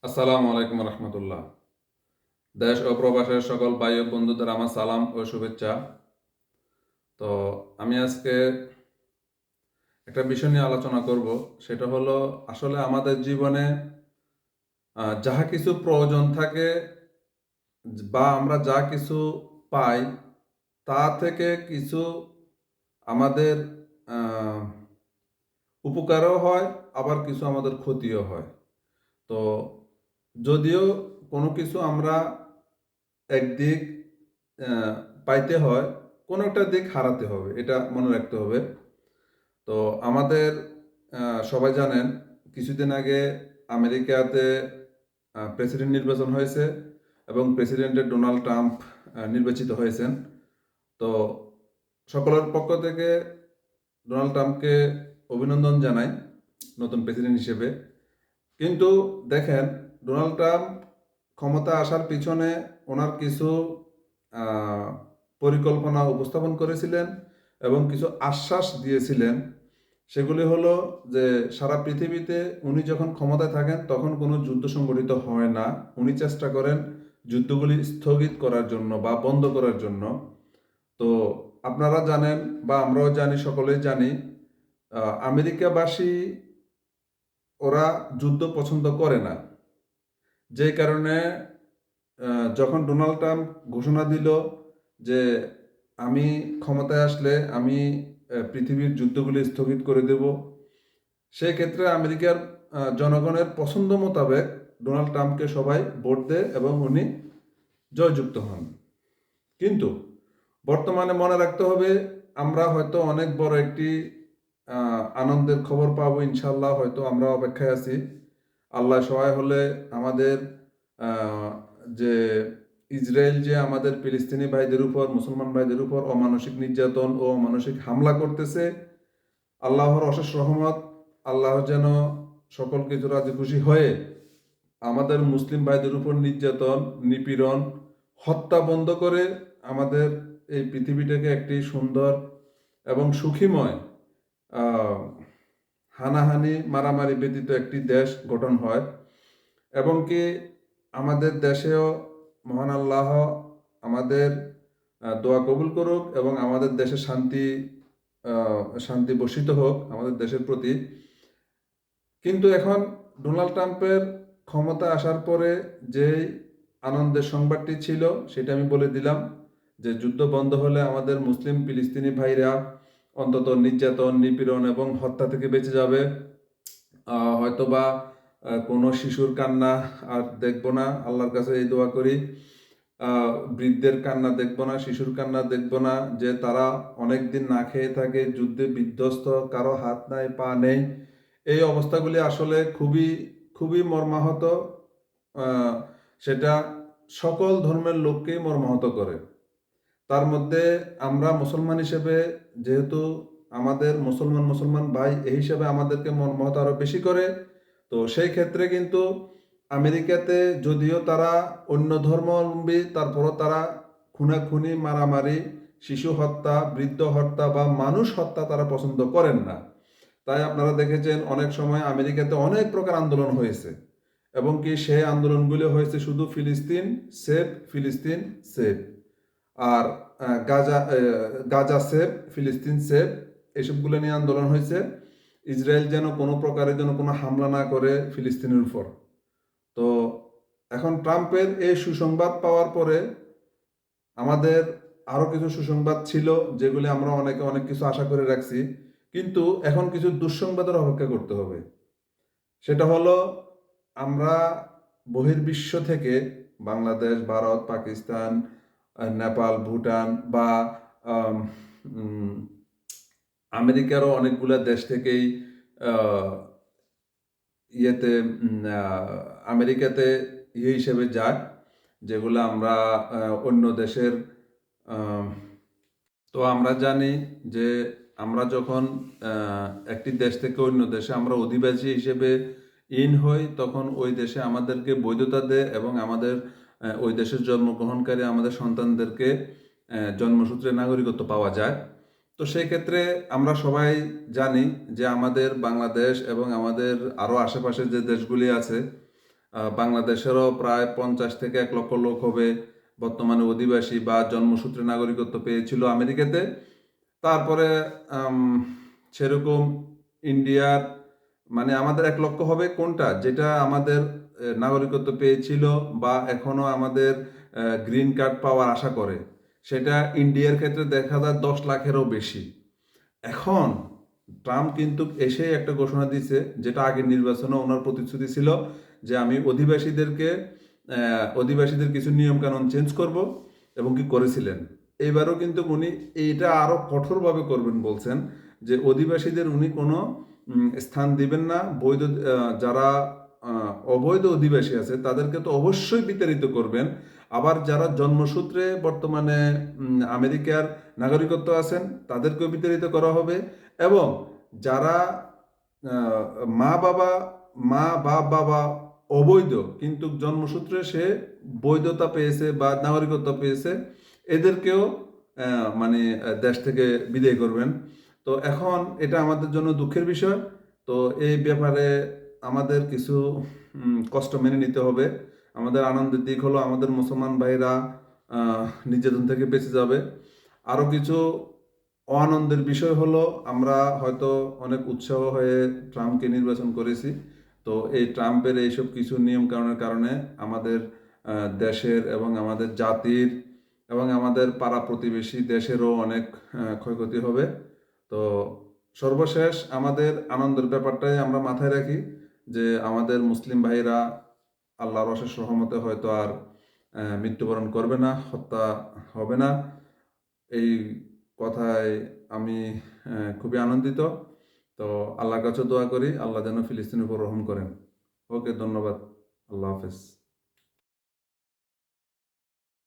আসসালামু আলাইকুম রহমতুল্লাহ। দেশ ও প্রবাসের সকল ভাই ও বন্ধুদের আমার সালাম ও শুভেচ্ছা। তো আমি আজকে একটা বিষয় নিয়ে আলোচনা করব। সেটা হলো আসলে আমাদের জীবনে যাহা কিছু প্রয়োজন থাকে বা আমরা যা কিছু পাই তা থেকে কিছু আমাদের আহ, উপকারও হয়, আবার কিছু আমাদের ক্ষতিও হয়। তো যদিও কোনো কিছু আমরা একদিক আহ, পাইতে হয়, কোনো একটা দিক হারাতে হবে, এটা মনে রাখতে হবে। তো আমাদের সবাই জানেন কিছুদিন আগে আমেরিকাতে প্রেসিডেন্ট নির্বাচন হয়েছে এবং প্রেসিডেন্টের ডোনাল্ড ট্রাম্প নির্বাচিত হয়েছেন। তো সকলের পক্ষ থেকে ডোনাল্ড ট্রাম্পকে অভিনন্দন জানাই নতুন প্রেসিডেন্ট হিসেবে। কিন্তু দেখেন, ডোনাল্ড ট্রাম্প ক্ষমতা আসার পিছনে ওনার কিছু আহ, পরিকল্পনা উপস্থাপন করেছিলেন এবং কিছু আশ্বাস দিয়েছিলেন। সেগুলি হলো যে সারা পৃথিবীতে উনি যখন ক্ষমতায় থাকেন তখন কোনো যুদ্ধ সংগঠিত হয় না। উনি চেষ্টা করেন যুদ্ধগুলি স্থগিত করার জন্য বা বন্ধ করার জন্য। তো আপনারা জানেন বা আমরাও জানি, সকলেই জানি, আমেরিকাবাসী ওরা যুদ্ধ পছন্দ করে না। যে কারণে যখন ডোনাল্ড ট্রাম্প ঘোষণা দিল যে আমি ক্ষমতায় আসলে আমি পৃথিবীর যুদ্ধগুলি স্থগিত করে দেব, সেই ক্ষেত্রে আমেরিকার জনগণের পছন্দ মোতাবেক ডোনাল্ড ট্রাম্পকে সবাই ভোট দেয় এবং উনি জয়যুক্ত হন। কিন্তু বর্তমানে মনে রাখতে হবে, আমরা হয়তো অনেক বড় একটি আনন্দের খবর পাবো ইনশাল্লাহ, হয়তো আমরা অপেক্ষায় আছি। আল্লাহ সহায় হলে আমাদের আহ, যে ইসরায়েল যে আমাদের ফিলিস্তিনি ভাইদের উপর, মুসলমান ভাইদের উপর অমানসিক নির্যাতন ও অমানসিক হামলা করতেছে, আল্লাহর অশেষ রহমত, আল্লাহ যেন সকল কিছু রাজি খুশি হয়ে আমাদের মুসলিম ভাইদের উপর নির্যাতন, নিপীড়ন, হত্যা বন্ধ করে আমাদের এই পৃথিবীটাকে একটি সুন্দর এবং সুখীময়, আহ, হানাহানি মারামারি ব্যতীত একটি দেশ গঠন হয়। এবং কি আমাদের দেশেও মহান আল্লাহ আমাদের দোয়া কবুল করুক এবং আমাদের দেশে শান্তি বর্ষিত হোক আমাদের দেশের প্রতি। কিন্তু এখন ডোনাল্ড ট্রাম্পের ক্ষমতা আসার পরে যে আনন্দের সংবাদটি ছিল সেটা আমি বলে দিলাম, যে যুদ্ধ বন্ধ হলে আমাদের মুসলিম ফিলিস্তিনি ভাইরা অন্তত নির্যাতন, নিপীড়ন এবং হত্যা থেকে বেঁচে যাবে। হয়তোবা কোনো শিশুর কান্না আর দেখবো না, আল্লাহর কাছে এই দোয়া করি। বৃদ্ধের কান্না দেখবো না, শিশুর কান্না দেখবো না, যে তারা অনেক দিন না খেয়ে থাকে, যুদ্ধে বিধ্বস্ত, কারো হাত নাই পা নেই। এই অবস্থাগুলি আসলে খুবই খুবই মর্মাহত। আহ, সেটা সকল ধর্মের লোককেই মর্মাহত করে। তার মধ্যে আমরা মুসলমান হিসেবে, যেহেতু আমাদের মুসলমান মুসলমান ভাই, এই হিসেবে আমাদেরকে মর্মাহত আরো বেশি করে। তো সেই ক্ষেত্রে কিন্তু আমেরিকাতে যদিও তারা অন্য ধর্মাবলম্বী, তারপরও তারা খুনাখুনি, মারামারি, শিশু হত্যা, বৃদ্ধ হত্যা বা মানুষ হত্যা তারা পছন্দ করেন না। তাই আপনারা দেখেছেন অনেক সময় আমেরিকাতে অনেক প্রকার আন্দোলন হয়েছে, এবং কি সেই আন্দোলনগুলো হয়েছে শুধু ফিলিস্তিন সেভ, ফিলিস্তিন সেভ। আর গাজা সেভ, ফিলিস্তিন সেভ, এসবগুলো নিয়ে আন্দোলন হয়েছে। ইসরায়েল যেন কোনো প্রকারের যেন কোনো হামলা না করে ফিলিস্তিনের উপর। তো এখন ট্রাম্পের এই সুসংবাদ পাওয়ার পরে আমাদের আরো কিছু সুসংবাদ ছিল, যেগুলি আমরা অনেকে অনেক কিছু আশা করে রাখছি, কিন্তু এখন কিছু দুঃসংবাদের অপেক্ষা করতে হবে। সেটা হলো, আমরা বহির্বিশ্ব থেকে বাংলাদেশ, ভারত, পাকিস্তান, নেপাল, ভুটান বা আম, উম, আমেরিকারও অনেকগুলো দেশ থেকেই আহ, ইয়েতে আমেরিকাতে হিসেবে যায়, যেগুলো আমরা অন্য দেশের। আহ, তো আমরা জানি যে আমরা যখন একটি দেশ থেকে অন্য দেশে আমরা অধিবাসী হিসেবে হই, তখন ওই দেশে আমাদেরকে বৈধতা দেয় এবং আমাদের ওই দেশের জন্মগ্রহণকারী আমাদের সন্তানদেরকে জন্মসূত্রে নাগরিকত্ব পাওয়া যায়। তো সেই ক্ষেত্রে আমরা সবাই জানি যে আমাদের বাংলাদেশ এবং আমাদের আরও আশেপাশে যে দেশগুলি আছে, বাংলাদেশেরও প্রায় 50 থেকে 1 লক্ষ লোক হবে বর্তমানে অধিবাসী বা জন্মসূত্রে নাগরিকত্ব পেয়েছিল আমেরিকাতে। তারপরে আম, সেরকম ইন্ডিয়ার মানে আমাদের 1 লক্ষ হবে কোনটা, যেটা আমাদের নাগরিকত্ব পেয়েছিল বা এখনো আমাদের গ্রিন কার্ড পাওয়ার আশা করে, সেটা ইন্ডিয়ার ক্ষেত্রে দেখা যায় 10 লাখেরও বেশি। এখন ট্রাম্প কিন্তু এসে একটা ঘোষণা দিয়েছে, যেটা আগের নির্বাচনে ওনার প্রতিশ্রুতি ছিল যে আমি অধিবাসীদের কিছু নিয়মকানুন চেঞ্জ করব, এবং কি করেছিলেন। এবারও কিন্তু উনি এইটা আরো কঠোরভাবে করবেন বলছেন, যে অধিবাসীদের উনি কোনো স্থান দিবেন না। যারা অবৈধ অধিবাসী আছে তাদেরকে তো অবশ্যই বিতাড়িত করবেন। আবার যারা জন্মসূত্রে বর্তমানে আমেরিকার নাগরিকত্ব আছেন তাদেরকেও বিতাড়িত করা হবে। এবং যারা আহ, মা বাবা মা বা বাবা অবৈধ কিন্তু জন্মসূত্রে সে বৈধতা পেয়েছে বা নাগরিকত্ব পেয়েছে, এদেরকেও মানে দেশ থেকে বিদায় করবেন। তো এখন এটা আমাদের জন্য দুঃখের বিষয়। তো এই ব্যাপারে আমাদের কিছু কষ্ট মেনে নিতে হবে। আমাদের আনন্দের দিক হলো আমাদের মুসলমান ভাইরা নির্যাতন থেকে বেঁচে যাবে। আরও কিছু অআনন্দের বিষয় হলো আমরা হয়তো অনেক উৎসাহ হয়ে ট্রাম্পকে নির্বাচন করেছি। তো এই ট্রাম্পের এইসব কিছু নিয়ম কানুনের কারণে আমাদের দেশের এবং আমাদের জাতির এবং আমাদের পাড়া প্রতিবেশী দেশেরও অনেক ক্ষয়ক্ষতি হবে। তো সর্বশেষ আমাদের আনন্দের ব্যাপারটাই আমরা মাথায় রাখি, যে আমাদের মুসলিম ভাইরা আল্লাহর অশেষ রহমতে হয়তো আর মৃত্যুবরণ করবে না, হত্যা হবে না। এই কথায় আমি খুবই আনন্দিত। তো আল্লাহর কাছে দোয়া করি আল্লাহ যেন ফিলিস্তিনের উপর রহম করেন। ওকে, ধন্যবাদ। আল্লাহ হাফেজ।